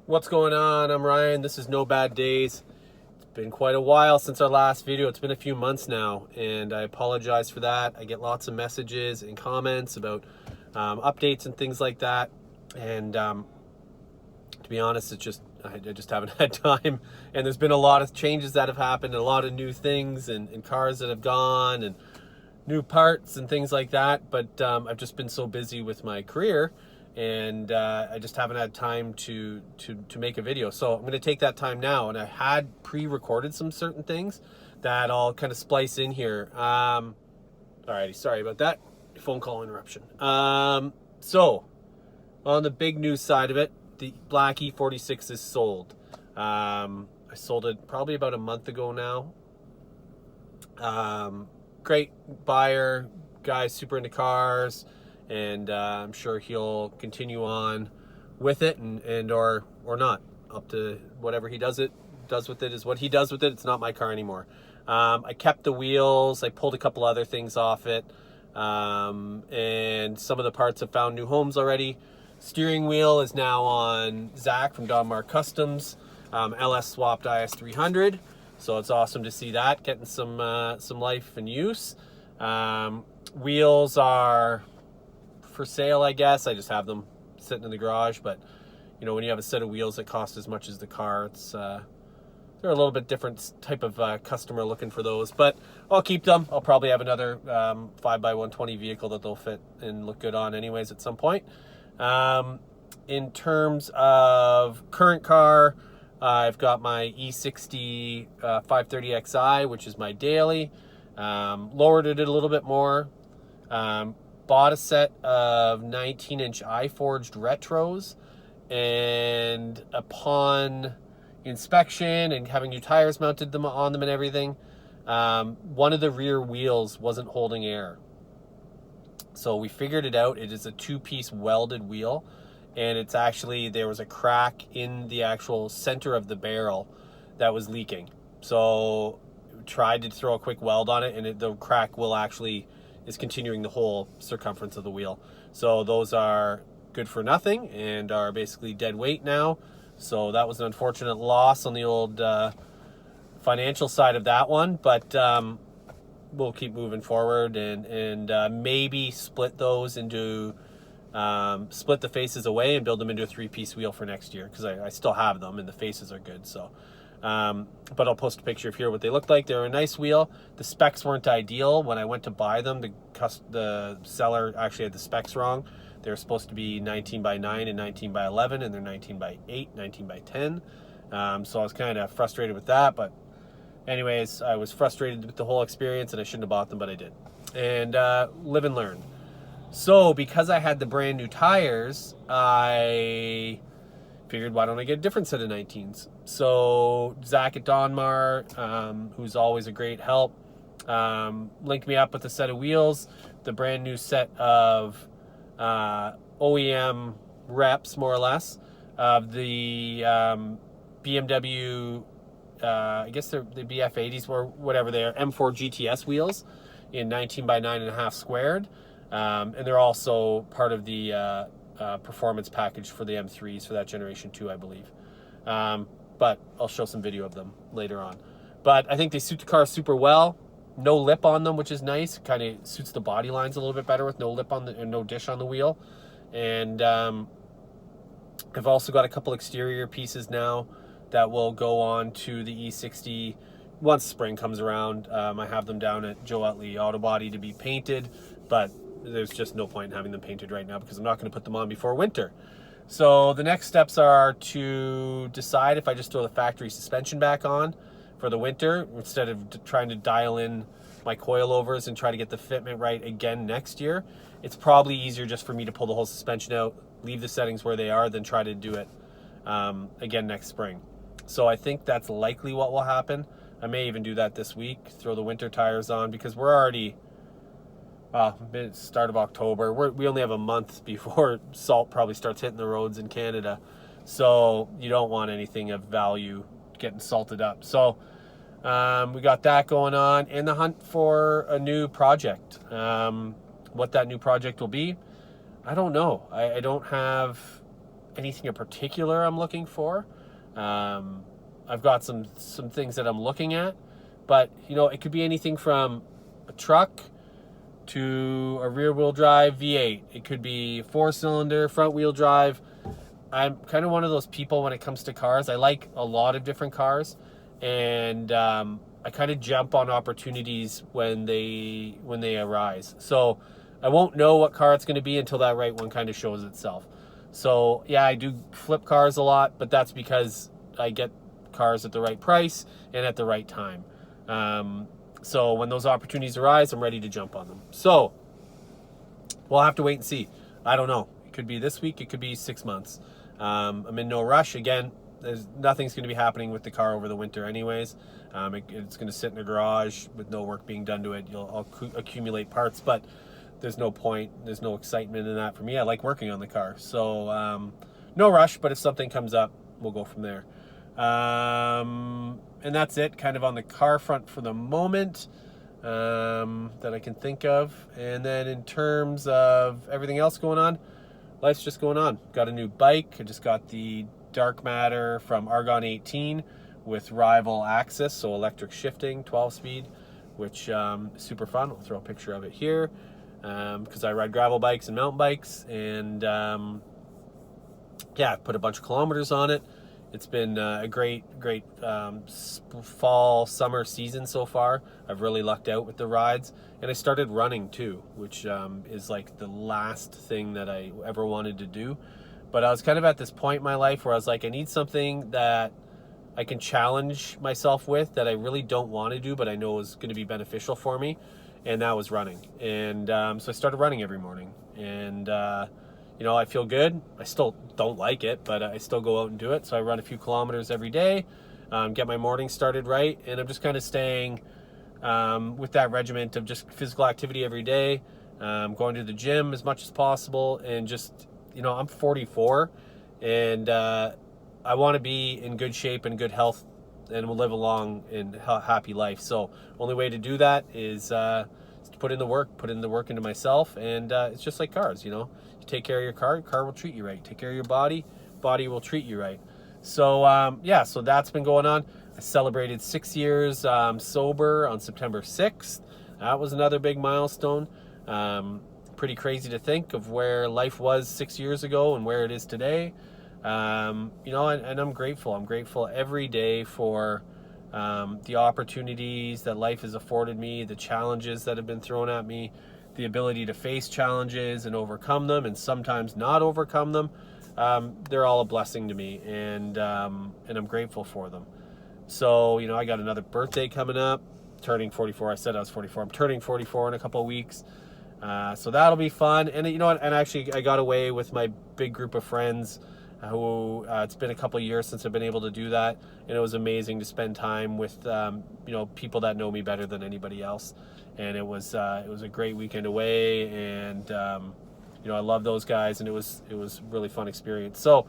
What's going on? I'm Ryan. This is No Bad Days. It's been quite a while since our last video. It's been a few months now, and I apologize for that. I get lots of messages and comments about updates and things like that. And to be honest, I just haven't had time. And there's been a lot of changes that have happened, and a lot of new things, and cars that have gone, and new parts and things like that. But I've just been so busy with my career, and I just haven't had time to make a video. So I'm going to take that time now, and I had pre-recorded some certain things that I'll kind of splice in here. Alrighty, sorry about that phone call interruption. So on the big news side of it, the black E46 is sold. I sold it probably about a month ago now. Great buyer, guy, super into cars, and I'm sure he'll continue on with it and or not, up to whatever he does with it is what he does with it. It's not my car anymore. I kept the wheels. I pulled a couple other things off it, and some of the parts have found new homes already. Steering wheel is now on Zach from Donmar Customs, LS swapped IS300. So it's awesome to see that getting some life and use. Wheels are for sale, I guess. I just have them sitting in the garage, but you know, when you have a set of wheels that cost as much as the car, it's they're a little bit different type of customer looking for those, but I'll keep them. I'll probably have another 5x120 vehicle that they'll fit and look good on anyways at some point. In terms of current car, I've got my E60 530xi, which is my daily. Lowered it a little bit more. Bought a set of 19-inch I-forged retros, and upon inspection and having new tires mounted on them and everything, one of the rear wheels wasn't holding air. So we figured it out. It is a two-piece welded wheel, and it's actually, there was a crack in the actual center of the barrel that was leaking. So we tried to throw a quick weld on it, and the crack is continuing the whole circumference of the wheel. So those are good for nothing and are basically dead weight now. So that was an unfortunate loss on the old financial side of that one, but we'll keep moving forward and maybe split those into split the faces away and build them into a three-piece wheel for next year, because I still have them and the faces are good. So but I'll post a picture of here what they looked like. They were a nice wheel. The specs weren't ideal. When I went to buy them, the seller actually had the specs wrong. They were supposed to be 19x9 and 19x11, and they're 19x8, 19x10. So I was kind of frustrated with that, but anyways, I was frustrated with the whole experience, and I shouldn't have bought them, but I did. And live and learn. So because I had the brand new tires, I figured, why don't I get a different set of 19s? So Zach at Donmar, who's always a great help, linked me up with a set of wheels, the brand new set of OEM reps, more or less, of the BMW, I guess they're the BF80s or whatever they are, M4 GTS wheels in 19x9.5 squared. And they're also part of the performance package for the M3s for that generation 2, I believe. But I'll show some video of them later on. But I think they suit the car super well. No lip on them, which is nice. Kind of suits the body lines a little bit better with no lip on and no dish on the wheel. And I've also got a couple exterior pieces now that will go on to the E60 once spring comes around. I have them down at Joe Utley Auto Body to be painted, but there's just no point in having them painted right now because I'm not going to put them on before winter. So the next steps are to decide if I just throw the factory suspension back on for the winter instead of trying to dial in my coilovers and try to get the fitment right again next year. It's probably easier just for me to pull the whole suspension out, leave the settings where they are, than try to do it again next spring. So I think that's likely what will happen. I may even do that this week, throw the winter tires on, because we're already start of October. We only have a month before salt probably starts hitting the roads in Canada. So you don't want anything of value getting salted up. So we got that going on, and the hunt for a new project. What that new project will be, I don't know. I don't have anything in particular I'm looking for. I've got some things that I'm looking at, but you know, it could be anything from a truck to a rear wheel drive V8. It could be 4-cylinder front wheel drive. I'm kind of one of those people when it comes to cars. I like a lot of different cars, and I kind of jump on opportunities when they arise. So I won't know what car it's going to be until that right one kind of shows itself. So yeah, I do flip cars a lot, but that's because I get cars at the right price and at the right time. So when those opportunities arise, I'm ready to jump on them. So we'll have to wait and see. I don't know. It could be this week. It could be 6 months. I'm in no rush. Again, nothing's going to be happening with the car over the winter anyways. It's going to sit in the garage with no work being done to it. I'll accumulate parts, but there's no point. There's no excitement in that for me. I like working on the car. So no rush, but if something comes up, we'll go from there. And that's it kind of on the car front for the moment that I can think of. And then in terms of everything else going on, life's just going on. Got a new bike. I just got the Dark Matter from Argon 18 with rival axis, so electric shifting, 12-speed, which is super fun. I'll throw a picture of it here because I ride gravel bikes and mountain bikes, and yeah, I've put a bunch of kilometers on it. It's been a great fall, summer season so far. I've really lucked out with the rides. And I started running too, which is like the last thing that I ever wanted to do. But I was kind of at this point in my life where I was like, I need something that I can challenge myself with that I really don't want to do, but I know is going to be beneficial for me. And that was running. And so I started running every morning. And you know, I feel good. I still don't like it, but I still go out and do it. So I run a few kilometers every day, get my morning started right. And I'm just kind of staying with that regiment of just physical activity every day, going to the gym as much as possible. And just, you know, I'm 44 and I want to be in good shape and good health and will live a long and happy life. So only way to do that is to put in the work into myself. And it's just like cars, you know. You take care of your car will treat you right. Take care of your body will treat you right. So yeah, so that's been going on. I celebrated 6 years sober on September 6th. That was another big milestone. Pretty crazy to think of where life was 6 years ago and where it is today. You know, and I'm grateful. I'm grateful every day for the opportunities that life has afforded me, the challenges that have been thrown at me, the ability to face challenges and overcome them, and sometimes not overcome them. They're all a blessing to me, and I'm grateful for them. So, you know, I got another birthday coming up, turning 44. I said I was 44. I'm turning 44 in a couple of weeks. So that'll be fun. And you know what? And actually, I got away with my big group of friends who it's been a couple of years since I've been able to do that. And it was amazing to spend time with, you know, people that know me better than anybody else. And it was a great weekend away. And, you know, I love those guys, and it was a really fun experience. So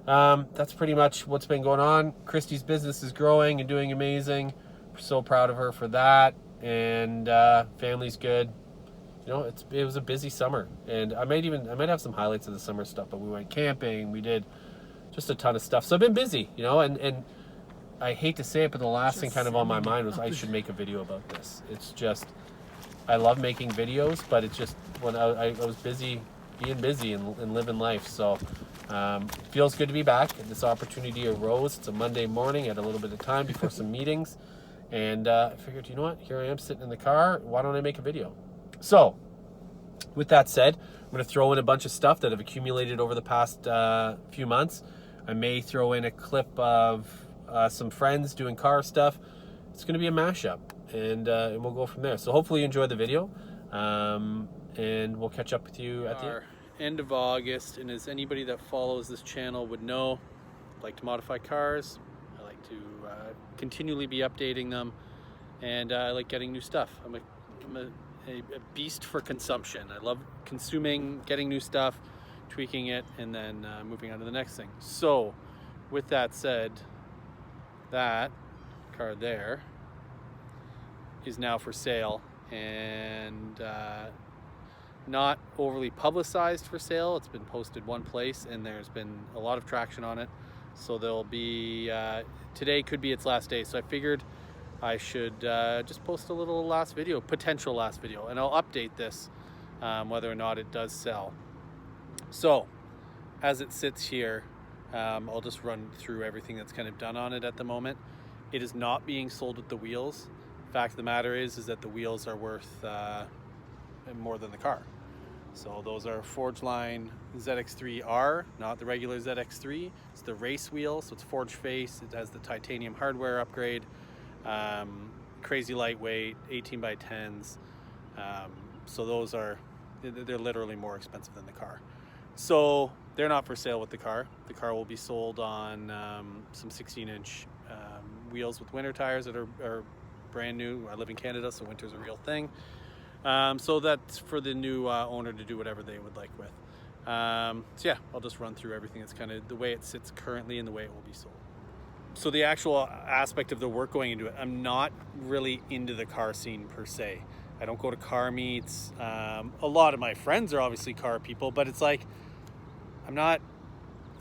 that's pretty much what's been going on. Christy's business is growing and doing amazing. So proud of her for that. And family's good. You know, it was a busy summer, and I might have some highlights of the summer stuff. But we went camping, we did just a ton of stuff. So I've been busy, you know, and I hate to say it, but the last thing kind of on my mind was I should make a video about this. It's just, I love making videos, but it's just when I was busy, being busy and living life. So feels good to be back. This opportunity arose. It's a Monday morning. I had a little bit of time before some meetings, and I figured, you know what? Here I am sitting in the car. Why don't I make a video? So, with that said, I'm going to throw in a bunch of stuff that have accumulated over the past few months. I may throw in a clip of some friends doing car stuff. It's going to be a mashup, and we'll go from there. So hopefully you enjoy the video, and we'll catch up with you at the end of August. And as anybody that follows this channel would know, I like to modify cars. I like to continually be updating them, and I like getting new stuff. I'm a beast for consumption. I love consuming, getting new stuff, tweaking it, and then moving on to the next thing. So with that said, that car there is now for sale, and not overly publicized for sale. It's been posted one place and there's been a lot of traction on it. So there'll be, today could be its last day. So I figured I should just post a little last video, potential last video, and I'll update this whether or not it does sell. So as it sits here, I'll just run through everything that's kind of done on it at the moment. It is not being sold with the wheels. Fact of the matter is that the wheels are worth more than the car. So those are Forgeline ZX3R, not the regular ZX3. It's the race wheel, so it's forged face. It has the titanium hardware upgrade, crazy lightweight, 18 by 10s. So those are, they're literally more expensive than the car. So they're not for sale with the car. The car will be sold on some 16-inch wheels with winter tires that are brand new. I live in Canada, so winter's a real thing. So that's for the new owner to do whatever they would like with. So yeah, I'll just run through everything. That's kind of the way it sits currently and the way it will be sold. So the actual aspect of the work going into it, I'm not really into the car scene per se. I don't go to car meets. A lot of my friends are obviously car people, but it's like, I'm not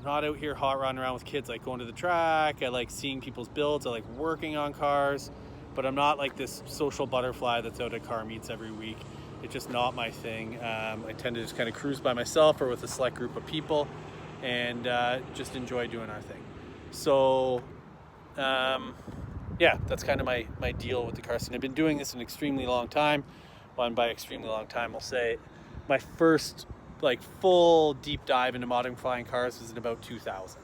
out here hot rodding around with kids. I like going to the track. I like seeing people's builds. I like working on cars. But I'm not like this social butterfly that's out at car meets every week. It's just not my thing. I tend to just kind of cruise by myself or with a select group of people and just enjoy doing our thing. So yeah, that's kind of my deal with the car scene. I've been doing this an extremely long time. Well, and by extremely long time, I'll say my first like full deep dive into modifying cars was in about 2000.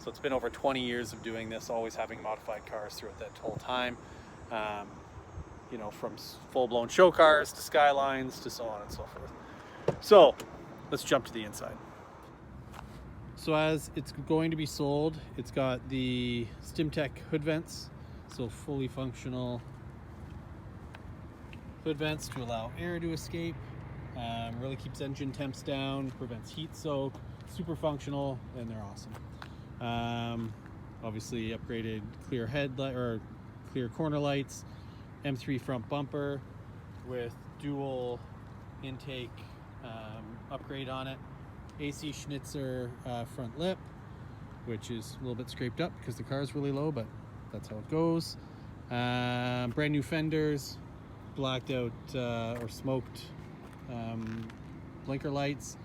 So it's been over 20 years of doing this, always having modified cars throughout that whole time. You know, from full-blown show cars to Skylines to so on and so forth. So let's jump to the inside. So as it's going to be sold, it's got the StimTech hood vents, so fully functional hood vents to allow air to escape. Really keeps engine temps down, prevents heat soak, super functional, and they're awesome. Obviously upgraded clear headlight or clear corner lights, M3 front bumper with dual intake upgrade on it, AC Schnitzer front lip, which is a little bit scraped up because the car is really low, but that's how it goes. Brand new fenders, blacked out or smoked blinker lights,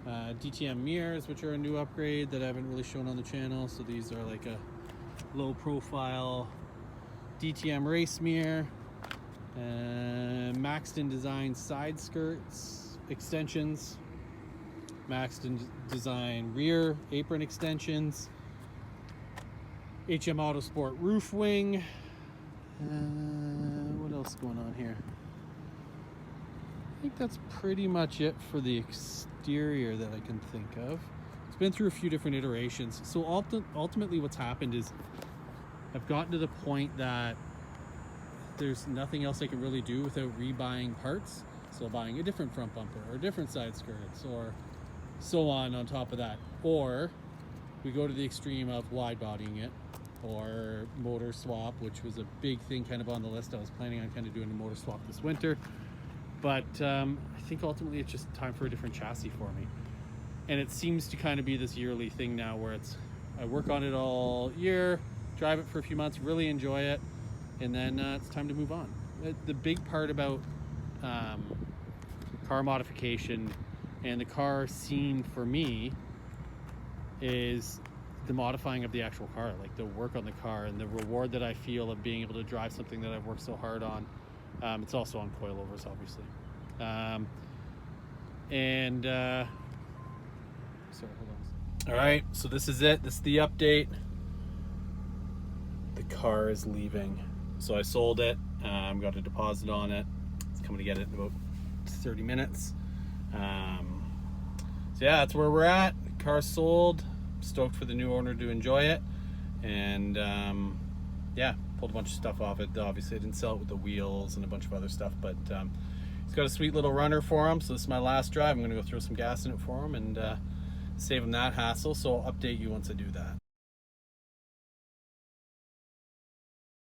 DTM mirrors, which are a new upgrade that I haven't really shown on the channel. So these are like a low profile DTM race mirror, Maxton design side skirts extensions, Maxton design rear apron extensions, HM Autosport roof wing. What else is going on here? I think that's pretty much it for the exterior that I can think of. It's been through a few different iterations. So ultimately what's happened is I've gotten to the point that there's nothing else I can really do without rebuying parts. So buying a different front bumper or different side skirts or so on top of that. Or we go to the extreme of wide bodying it or motor swap, which was a big thing kind of on the list. I was planning on kind of doing a motor swap this winter. But I think ultimately it's just time for a different chassis for me. And it seems to kind of be this yearly thing now where I work on it all year, drive it for a few months, really enjoy it, and then it's time to move on. The big part about car modification and the car scene for me is the modifying of the actual car, like the work on the car and the reward that I feel of being able to drive something that I've worked so hard on. It's also on coilovers, obviously. Sorry, hold on. All right, so this is it. This is the update. The car is leaving. So I sold it, got a deposit on it. It's coming to get it in about 30 minutes. So yeah, that's where we're at. The car's sold. Stoked for the new owner to enjoy it. And yeah, pulled a bunch of stuff off it. Obviously I didn't sell it with the wheels and a bunch of other stuff, but it's got a sweet little runner for him. So this is my last drive. I'm gonna go throw some gas in it for him and save him that hassle. So I'll update you once I do that.